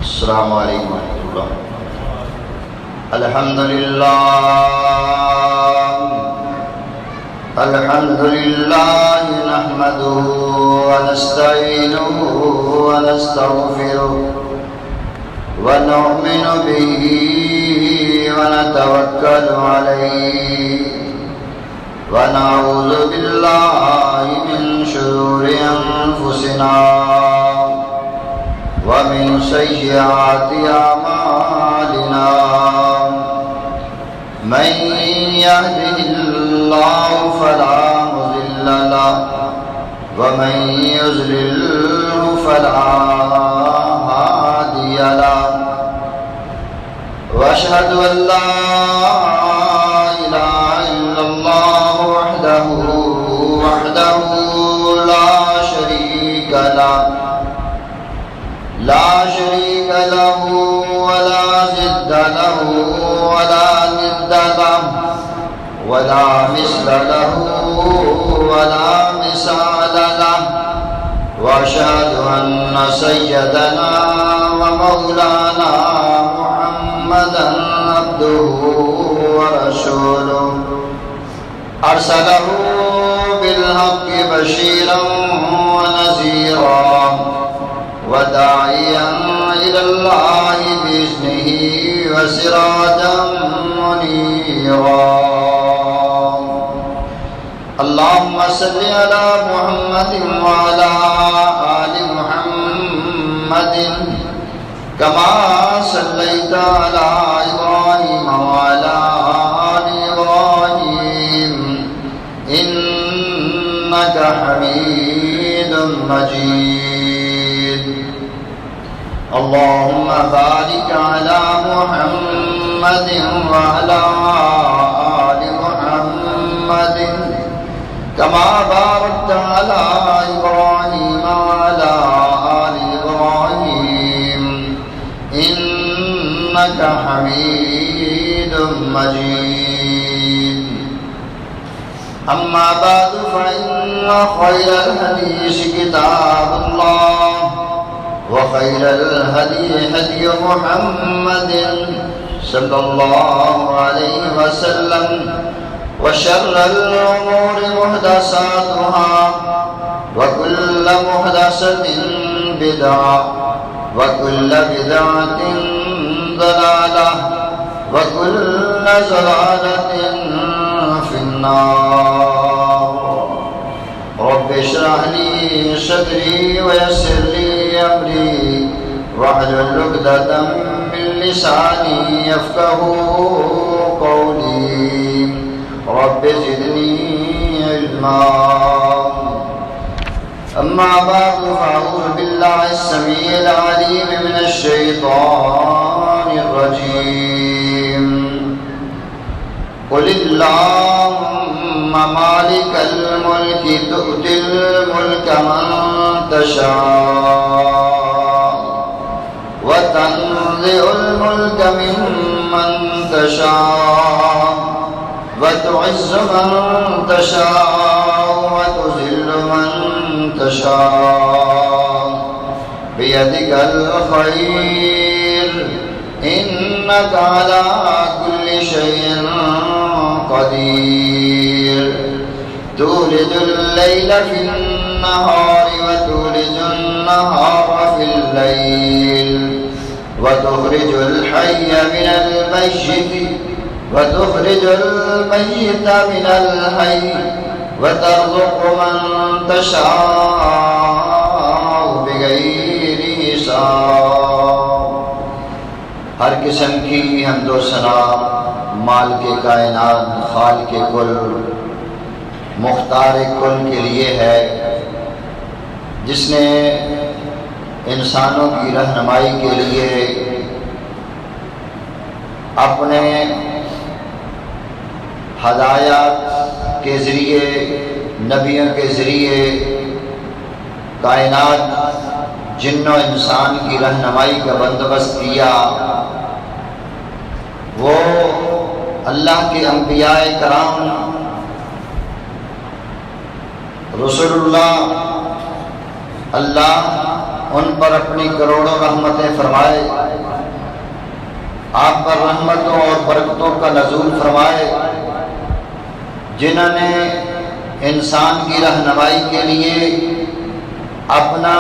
السلام علیکم ورحمۃ اللہ۔ الحمد للہ نحمده ونستعینه ونستغفره ونؤمن به ونتوکل علیہ ونعوذ باللہ من شرور انفسنا ومن سیئات اعمالنا من يهده الله فلا مضل له ومن يضلل فلا هادي له واشهد ان لا اله الا الله وحده لا شريك له ولا ضد له ولا ند له ولا مثل له ولا مثال له واشهد ان سيدنا ومولانا محمدا عبده ورسوله ارسله بالحق بشيرا ونذيرا وداعيا إلى الله بإذنه وسراجا منيرا اللهم صل على محمد وعلى آل محمد كما صليت على إبراهيم وعلى آل إبراهيم إنك حميد مجيد اللهم بارك على محمد وعلى آل محمد كما باركت على إبراهيم وعلى آل إبراهيم إنك حميد مجيد أما بعد فإن خير الحديث كتاب الله وخير الهدي هدي محمد صلى الله عليه وسلم وشر الأمور محدثاتها وكل محدثة بدعة وكل بدعة ضلالة وكل ضلالة في النار رب اشرح لي صدري ويسر لي أمري واحلل عقدة من لساني يفقهوا قولي رب زدني علما أما بعد فأعوذ بالله السميع العليم من الشيطان الرجيم قل اللهم مالك الملك تؤتي الملك من تشاء وتنزع الملك ممن تشاء وتعز من تشاء وتذل من تشاء بيدك الخير إنك على كل شيء قدير تولج الليل في النهار وتولج النهار في الليل وتخرج الحي من الميت وتخرج الميت من الحي وترزق من تشاء بغير حساب۔ ہر قسم کی حمد و ثنا مالک کائنات خالق کل مختار کل کے لیے ہے، جس نے انسانوں کی رہنمائی کے لیے اپنے ہدایات کے ذریعے نبیوں کے ذریعے کائنات جن و انسان کی رہنمائی کا بندوبست کیا۔ وہ اللہ کے انبیاء کرام رسول اللہ اللہ ان پر اپنی کروڑوں رحمتیں فرمائے، آپ پر رحمتوں اور برکتوں کا نزول فرمائے، جنہوں نے انسان کی رہنمائی کے لیے اپنا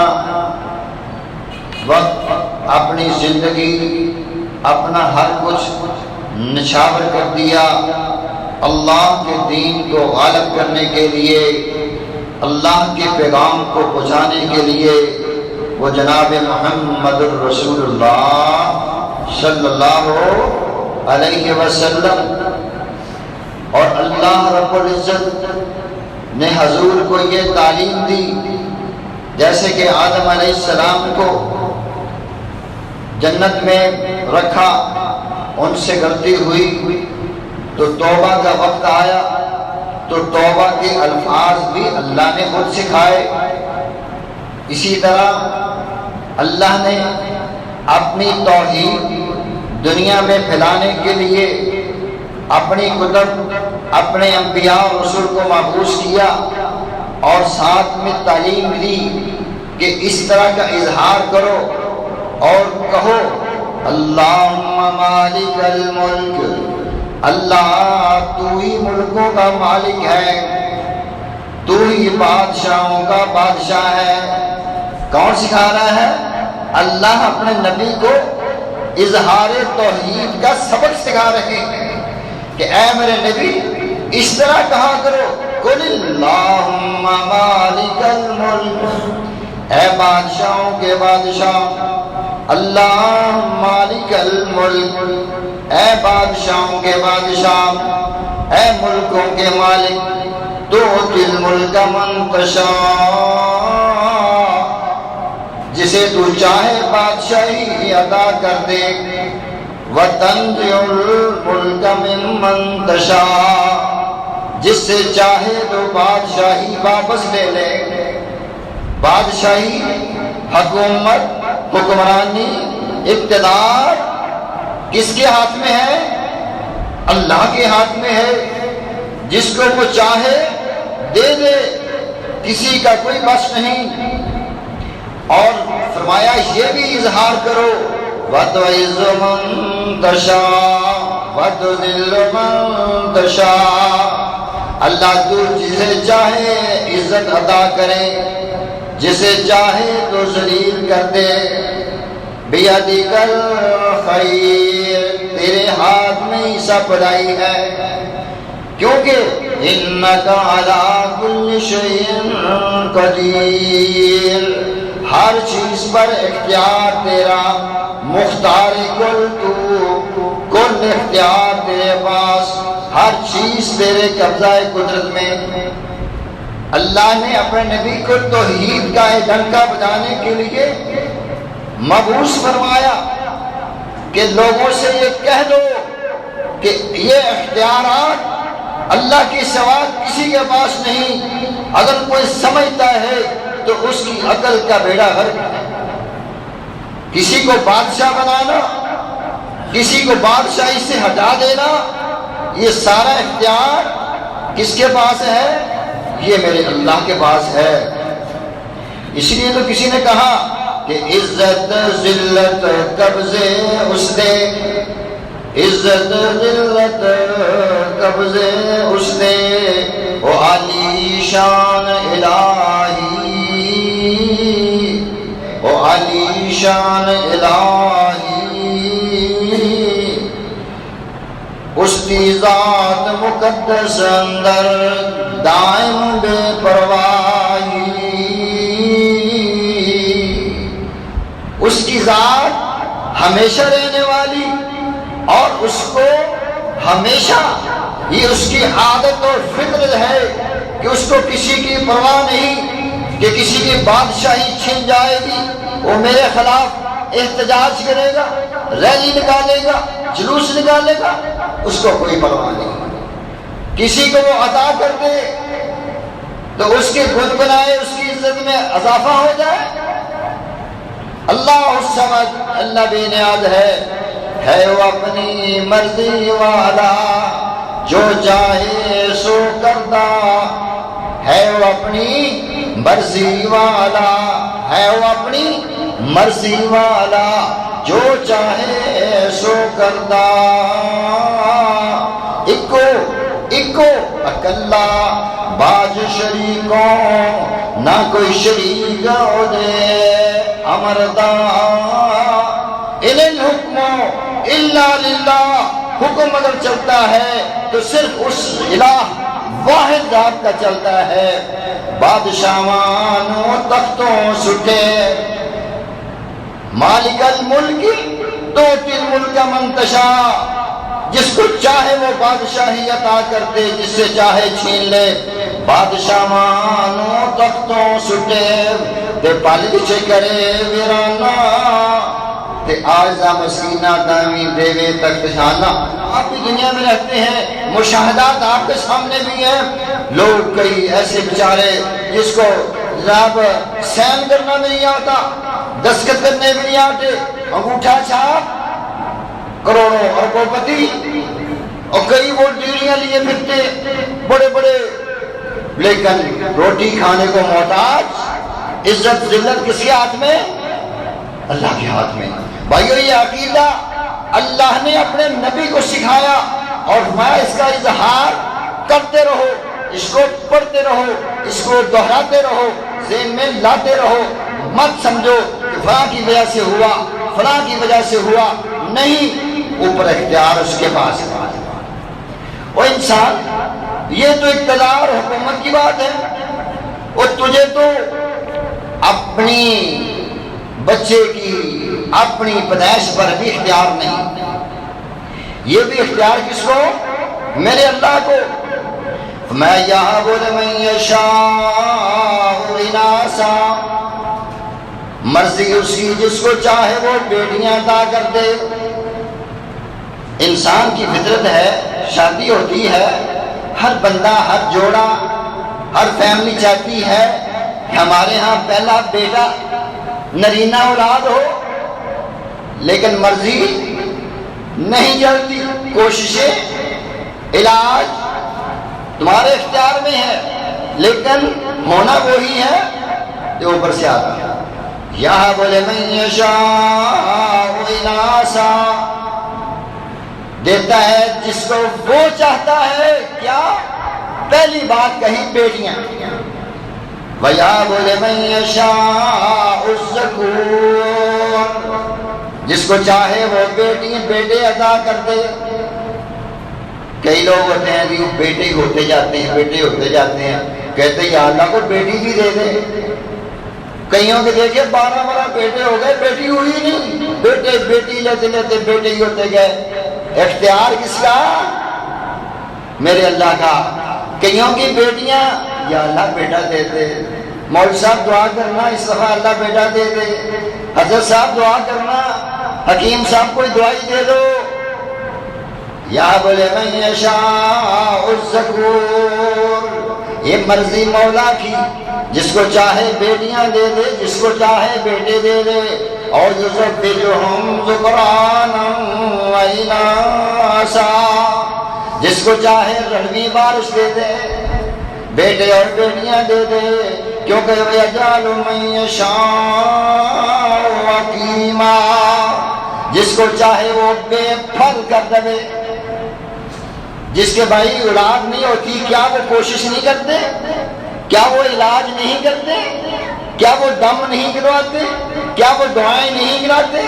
وقت، اپنی زندگی، اپنا ہر کچھ نچھاور کر دیا اللہ کے دین کو غالب کرنے کے لیے، اللہ کے پیغام کو پہنچانے کے لیے۔ وہ جناب محمد الرسول اللہ صلی اللہ علیہ وسلم، اور اللہ رب العزت نے حضور کو یہ تعلیم دی، جیسے کہ آدم علیہ السلام کو جنت میں رکھا، ان سے غلطی ہوئی تو توبہ کا وقت آیا تو توبہ کے الفاظ بھی اللہ نے خود سکھائے۔ اسی طرح اللہ نے اپنی توحید دنیا میں پھیلانے کے لیے اپنی کتب، اپنے انبیاء اور رسول کو مبعوث کیا، اور ساتھ میں تعلیم دی کہ اس طرح کا اظہار کرو اور کہو اللہم مالک الملک، اللہ تو ہی ملکوں کا مالک ہے، تو ہی بادشاہوں کا بادشاہ ہے۔ کون سکھا رہا ہے؟ اللہ اپنے نبی کو اظہار توحید کا سبق سکھا رہے ہیں کہ اے میرے نبی اس طرح کہا کرو قل اللہم مالک الملک، اے بادشاہوں کے بادشاہ، اللہ مالک الملک، اے بادشاہوں کے بادشاہ، اے ملکوں کے مالک، تؤتی الملک من تشاء، جسے تو چاہے بادشاہی عطا کر دے، وتنزع الملک ممن تشاء، جس سے چاہے تو بادشاہی واپس لے لے۔ بادشاہی، حکومت، حکمرانی، اقتدار کس کے ہاتھ میں ہے؟ اللہ کے ہاتھ میں ہے، جس کو وہ چاہے دے دے، کسی کا کوئی بس نہیں۔ اور فرمایا یہ بھی اظہار کرو وَتُعِزُّ مَن تَشَاءُ وَتُذِلُّ مَن تَشَاءُ، اللہ تو جسے چاہے عزت عطا کرے، جسے چاہے تو ذلیل کر دے۔ بِيَدِكَ الْخَيْرُ، تیرے ہاتھ میں ہی سب بھلائی ہے، کیونکہ إِنَّكَ عَلَىٰ كُلِّ شَيْءٍ قَدِيرٌ، ہر چیز پر اختیار تیرا، مختار کل تو، کل اختیار تیرے پاس، ہر چیز تیرے قبضہ قدرت میں۔ اللہ نے اپنے نبی کو توحید کا ڈنکا بجانے کے لیے مبعوث فرمایا کہ لوگوں سے یہ کہہ دو کہ یہ اختیارات اللہ کے سوا کسی کے پاس نہیں، اگر کوئی سمجھتا ہے تو اس کی عقل کا بیڑا غرق ہے۔ کسی کو بادشاہ بنانا، کسی کو بادشاہی سے ہٹا دینا، یہ سارا اختیار کس کے پاس ہے؟ یہ میرے اللہ کے پاس ہے۔ اس لیے تو کسی نے کہا کہ عزت ذلت قبضے اس دے، عزت ذلت قبضے اس دے، او علی شان الہی، او علی شان الہی، اس کی ذات مقدس اندر دائم بے پرواہی، اس کی ذات ہمیشہ رہنے والی، اور اس کو ہمیشہ، یہ اس کی عادت اور فطرت ہے کہ اس کو کسی کی پرواہ نہیں کہ کسی کی بادشاہی چھن جائے گی، وہ میرے خلاف احتجاج کرے گا، ریلی نکالے گا، جلوس نکالے گا، اس کو کوئی پرواہ نہیں۔ کسی کو وہ عطا کر دے تو اس کے گنگنائے اس کی عزت میں اضافہ ہو جائے۔ اللہ الصمد، اللہ بے نیاز ہے وہ اپنی مرضی والا، جو چاہے سو کرتا ہے، وہ اپنی مرضی والا ہے، وہ اپنی مرضی والا جو چاہے سو کردا اکو اکلا باج شریکوں نہ کوئی شریک ہو دے امردا ان الحکم الا للہ حکم اگر چلتا ہے تو صرف اس الہ واحد ذات کا چلتا ہے بادشاہانوں تختوں سٹے مالک الملک توتی الملک من تشاء جس کو چاہے وہ بادشاہی عطا کر دے جس سے چاہے چھین لے بادشاہانوں تختوں سٹے تے پالچ کرے ویرانا تے آجزہ مسکینہ دامی دیوے تخت شانہ آپ بھی دنیا میں رہتے ہیں مشاہدات آپ کے سامنے بھی ہیں لوگ کئی ایسے بیچارے جس کو جناب سین کرنا بھی نہیں آتا دستخط کرنے بھی نہیں آتے انگوٹھا چھاپ کروڑوں اربوں پتی اور کئی وہ ڈیلیاں لیے پھرتے بڑے بڑے لیکن روٹی کھانے کو محتاج عزت ذلت کس کے ہاتھ میں اللہ کے ہاتھ میں بھائیو یہ عقیدہ اللہ نے اپنے نبی کو سکھایا اور فرمایا اس کا اظہار کرتے رہو اس کو پڑھتے رہو اس کو دہراتے رہو ذہن میں لاتے رہو مت سمجھو کہ فلاں کی وجہ سے ہوا فلاں کی وجہ سے ہوا نہیں اوپر اختیار اس کے پاس ہے وہ انسان یہ تو اقتدار حکومت کی بات ہے اور تجھے تو اپنی بچے کی اپنی پیدائش پر بھی اختیار نہیں یہ بھی اختیار کس کو میرے اللہ کو میں یہاں بولے من یشاء اناسا مرضی اس کی جس کو چاہے وہ بیٹیاں عطا کر دے انسان کی فطرت ہے شادی ہوتی ہے ہر بندہ ہر جوڑا ہر فیملی چاہتی ہے کہ ہمارے ہاں پہلا بیٹا نرینہ اولاد ہو لیکن مرضی نہیں چلتی کوششیں علاج تمہارے اختیار میں ہے لیکن ہونا وہی ہے جو اوپر سے آتا ہے یہاں بولے من یشاء اناسا دیتا ہے جس کو وہ چاہتا ہے کیا پہلی بات کہی بیٹیاں وَيَا بولے من یشاء الذکور جس کو چاہے وہ بیٹے عطا کر دے کئی لوگ ہوتے ہیں کہ بیٹے ہوتے جاتے ہیں بیٹے ہوتے جاتے ہیں کہتے ہیں یا اللہ کو بیٹی بھی دے دے کئیوں کے دیکھیں 12 بیٹے ہو گئے بیٹی ہوئی نہیں بیٹے بیٹی لیتے لیتے بیٹے ہی ہوتے گئے اختیار کس کا میرے اللہ کا کئیوں کی بیٹیاں یا اللہ بیٹا دے دے مولوی صاحب دعا کرنا اس دفعہ اللہ بیٹا دے دے حضرت صاحب دعا کرنا حکیم صاحب کوئی دعائی دے دو یا بولے من یشاء الذکور یہ مرضی مولا کی جس کو چاہے بیٹیاں دے دے جس کو چاہے بیٹے دے دے اور یزوجہم ذکرانا و اناسا جس کو چاہے رحمی بارش دے دے بیٹے اور بیٹیاں دے دے کیونکہ وَيَجْعَلُ مَن يَشَاءُ عَقِيمًا جس کو چاہے وہ بے پھل کر دے جس کے بھائی اولاد نہیں ہوتی کیا وہ کوشش نہیں کرتے کیا وہ علاج نہیں کرتے کیا وہ دم نہیں گرواتے کیا وہ دعائیں نہیں گراتے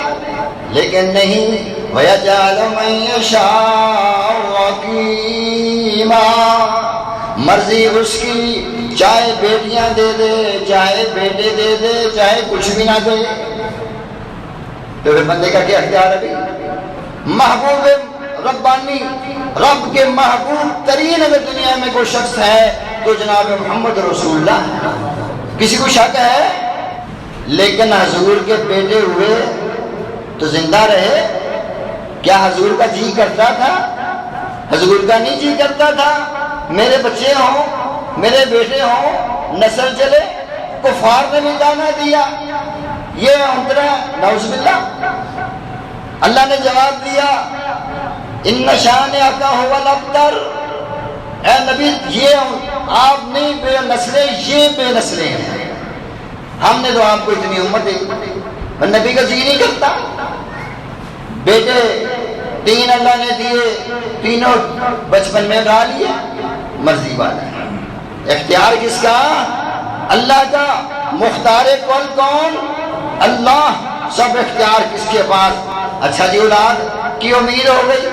لیکن نہیں وَيَجْعَلُ مَن يَشَاءُ عَقِيمًا مرضی اس کی چاہے بیٹیاں دے دے چاہے بیٹے دے دے چاہے کچھ بھی نہ دے تو پھر بندے کا کیا اختیار ہے بھی محبوب ربانی رب کے محبوب ترین اگر دنیا میں کوئی شخص ہے تو جناب محمد رسول اللہ ہے کسی کو شک ہے لیکن حضور کے بیٹے ہوئے تو زندہ رہے کیا حضور کا جی کرتا تھا حضور کا نہیں جی کرتا تھا میرے بچے ہوں میرے بیٹے ہوں نسل چلے کفار نے بھی جانا دیا یہ انترا نعوذ باللہ اللہ نے جواب دیا ان شانئک هو الابتر اے نبی یہ آپ نہیں بے نسلیں یہ بے نسلیں ہیں ہم نے تو آپ کو اتنی امت نبی کا جی نہیں کرتا؟ بیٹے 3 اللہ نے دیے، تینوں بچپن میں اٹھا لیے، مرضی والا ہے۔ اختیار کس کا؟ اللہ کا۔ مختار کل کون؟ اللہ۔ سب اختیار کس کے پاس؟ اچھا جی، اولاد کی امید ہو گئی،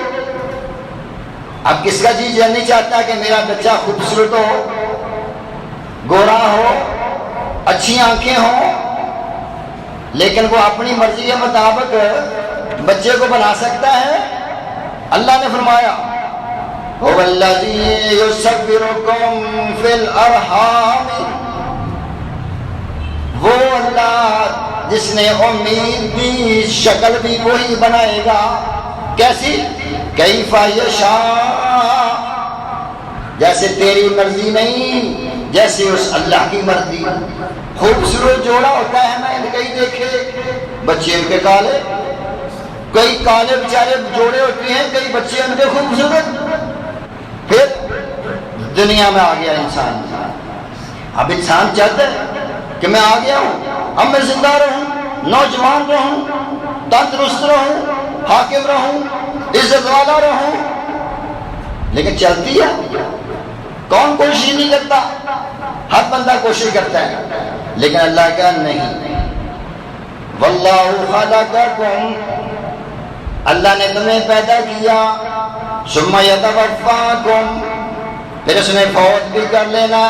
اب کس کا جی نہیں چاہتا کہ میرا بچہ خوبصورت ہو، گورا ہو، اچھی آنکھیں ہوں، لیکن وہ اپنی مرضی کے مطابق بچے کو بنا سکتا ہے؟ اللہ نے فرمایا هو الذی یصورکم فی الارحام، وہ اللہ جس نے امید بھی شکل بھی وہی بنائے گا، کیسی؟ کیف یشاء، جیسے تیری مرضی نہیں، جیسے اس اللہ کی مرضی۔ خوبصورت جوڑا ہوتا ہے، میں نے کئی دیکھے، بچے ان کے کالے، کئی کالے بیچارے جوڑے ہوتے ہیں، کئی بچے ان کے خوبصورت۔ پھر دنیا میں آ گیا انسان، اب انسان چاہتا ہے کہ میں آ گیا ہوں، اب میں زندہ رہوں، نوجوان رہوں، تندرست رہوں، حاکم رہوں، عزت والا رہوں، لیکن چلتی ہے؟ کون کوشش نہیں کرتا؟ ہر بندہ کوشش کرتا ہے، لیکن اللہ کا نہیں۔ واللہ خلقکم، اللہ نے تمہیں پیدا کیا، ثم یتوفاکم، پھر اس نے فوت بھی کر لینا۔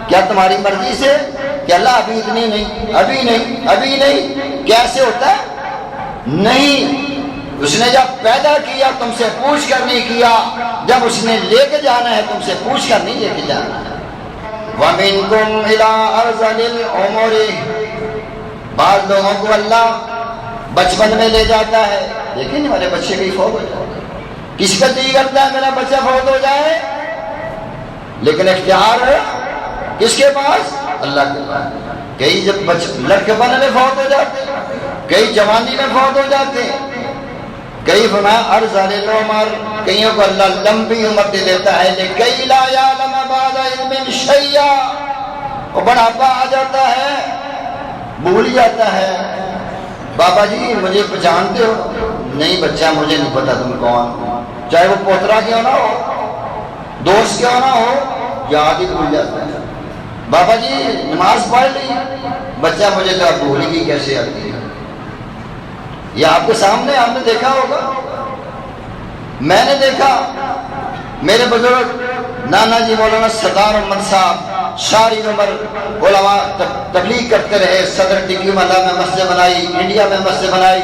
کیا تمہاری مرضی سے؟ کہ اللہ ابھی اتنی نہیں، ابھی نہیں، ابھی نہیں، کیسے ہوتا ہے؟ نہیں، اس نے جب پیدا کیا تم سے پوچھ کر نہیں کیا، جب اس نے لے کے جانا ہے تم سے پوچھ کر نہیں لے کے جانا ہے۔ وَمِنْكُمْ إِلَىٰ أَرْذَلِ الْعُمُرِ، بعض لوگوں کو اللہ بچپن میں لے جاتا ہے، لیکن ہمارے بچے کی فوت ہو جائے، کس کا جی کرتا ہے میرا بچہ فوت ہو جائے؟ لیکن اختیار ہے کس کے پاس؟ اللہ کے پاس۔ کئی جب لڑکپن میں فوت ہو جاتے، کئی جوانی میں فوت ہو جاتے، کئی فرمایا ارذل العمر، کئیوں کو اللہ لمبی عمر دے دیتا ہے، لکئی لا یعلم بعد علم شیئا، وہ بڑھاپا آ جاتا ہے، بھول جاتا ہے۔ بابا جی مجھے پہچانتے ہو؟ نہیں بچہ مجھے نہیں پتا تم کون ہو، چاہے وہ پوترا کیوں نہ ہو، دوست کیوں نہ ہو، یاد ہی بھول جاتا ہے۔ بابا جی نماز پڑھ لی؟ بچہ مجھے تو اب بھول گئی کیسے آتی ہے۔ یہ آپ کے سامنے آپ نے دیکھا ہوگا، میں نے دیکھا، میرے بزرگ نانا جی مولانا سردار احمد صاحب ساری عمر علماء تبلیغ کرتے رہے، صدر ٹکی محلہ میں مسجد بنائی، انڈیا میں مسجد بنائی،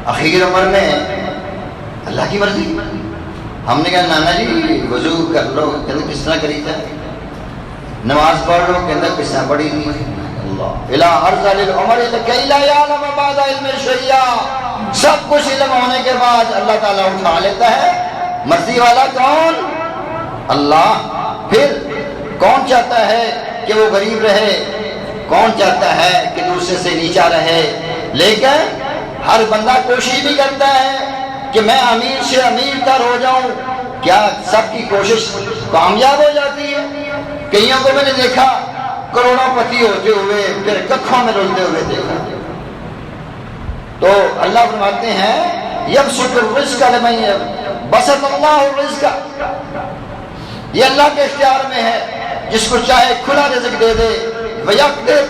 اخیر عمر میں اللہ کی مرضی، ہم نے کہا نانا جی وضو کر لو، کہتے کس طرح کری جائے، نماز پڑھ لو، کہتے کس طرح پڑھی تھی، الى ارذل العمر لکئی لا یعلم بعد علم شیئا، سب کچھ علم ہونے کے بعد اللہ تعالیٰ اٹھا لیتا ہے۔ مرضی والا کون؟ اللہ۔ پھر کون چاہتا ہے کہ وہ غریب رہے، کون چاہتا ہے کہ دوسرے سے نیچا رہے، لیکن ہر بندہ کوشش بھی کرتا ہے کہ میں امیر سے امیر تر ہو جاؤں۔ کیا سب کی کوشش کامیاب ہو جاتی ہے؟ کئیوں کو میں نے دیکھا کروڑوں پتی ہوتے ہوئے پھر ککھوں میں رلتے ہوئے دیکھا۔ تو اللہ فرماتے ہیں یبسط الرزق لمن بسط اللہ الرزق، یہ اللہ کے اختیار میں ہے، جس کو چاہے کھلا رزق دے دے، ویقدر،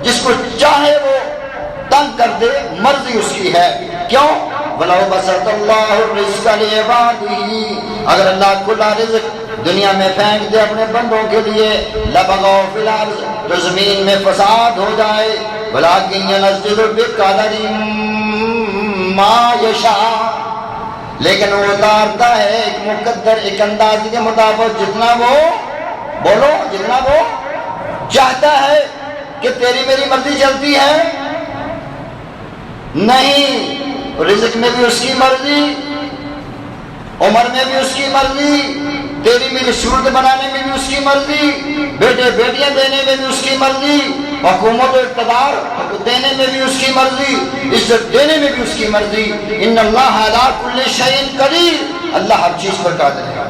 جس کو چاہے وہ تنگ کر دے، مرضی اس کی ہے۔ کیوں؟ وَلَوْ بَسَطَ اللَّهُ الرِّزْقَ لِعِبَادِهِ، اگر اللہ کھلا رزق دنیا میں پھینک دے اپنے بندوں کے لیے، لَبَغَوْا فِي الْأَرْضِ، تو زمین میں فساد ہو جائے، وَلَٰكِن يَنَزِّلُ بِقَدَرٍ مَا يَشَاءُ، لیکن وہ اتارتا ہے ایک مقدر، ایک اندازے کے مطابق جتنا وہ بولو، جتنا وہ چاہتا ہے۔ کہ تیری میری مرضی چلتی ہے؟ نہیں، رزق میں بھی اس کی مرضی، عمر میں بھی اس کی مرضی، تیری میری صورت بنانے میں بھی اس کی مرضی، بیٹے بیٹیاں دینے میں بھی اس کی مرضی، حکومت و اقتدار دینے میں بھی اس کی مرضی، عزت دینے میں بھی اس کی مرضی۔ ان اللہ علی کل شیء قدیر، اللہ ہر چیز پر قادر ہے۔